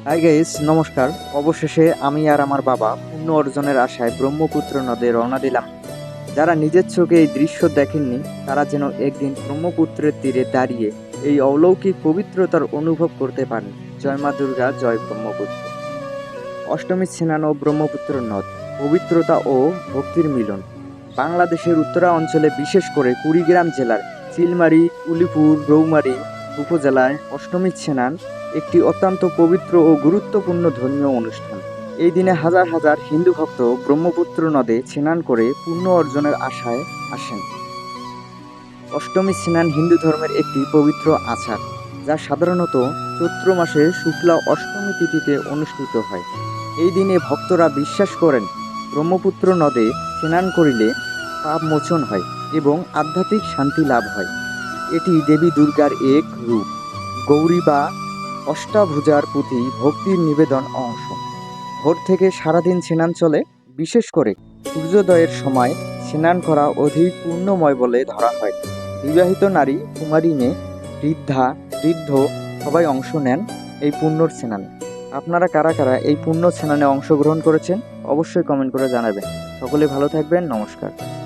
Hi guys, নমস্কার। অবশেষে আমি আর আমার বাবা পুণ্য অর্জনের আশায় ব্রহ্মপুত্র নদে রওনা দিলাম। যারা নিজের চোখে এই দৃশ্য দেখেননি তারা যেন একদিন ব্রহ্মপুত্রের তীরে দাঁড়িয়ে এই অলৌকিক পবিত্রতার অনুভব করতে পারেন। জয় মা দুর্গা, জয় ব্রহ্মপুত্র। অষ্টমী স্নান ও ব্রহ্মপুত্র নদ, পবিত্রতা ও ভক্তির মিলন। বাংলাদেশের উত্তরা অঞ্চলে, বিশেষ করে কুড়িগ্রাম জেলার চিলমারী, উলিপুর, রৌমারী উপজেলায় অষ্টমী স্নান একটি অত্যন্ত পবিত্র ও গুরুত্বপূর্ণ ধর্মীয় অনুষ্ঠান। এই দিনে হাজার হাজার হিন্দু ভক্ত ব্রহ্মপুত্র নদে স্নান করে পুণ্য অর্জনের আশায় আসেন। অষ্টমী স্নান হিন্দু ধর্মের একটি পবিত্র আচার, যা সাধারণত চৈত্র মাসের শুক্লা অষ্টমী তিথিতে অনুষ্ঠিত হয়। এই দিনে ভক্তরা বিশ্বাস করেন ব্রহ্মপুত্র নদে স্নান করিলে পাপ মোচন হয় এবং আধ্যাত্মিক শান্তি লাভ হয়। এটি দেবী দুর্গার এক রূপ, গৌরী বা অষ্টাভুজার প্রতি ভক্তির নিবেদন অংশ। ভোর থেকে সারাদিন স্নান চলে। বিশেষ করে সূর্যোদয়ের সময় স্নান করা অধিক পুণ্যময় বলে ধরা হয়। বিবাহিত নারী, কুমারী মেয়ে, বৃদ্ধা, বৃদ্ধ সবাই অংশ নেন এই পুণ্যর স্নানে। আপনারা কারা কারা এই পুণ্য স্নানে অংশগ্রহণ করেছেন অবশ্যই কমেন্ট করে জানাবেন। সকলে ভালো থাকবেন। নমস্কার।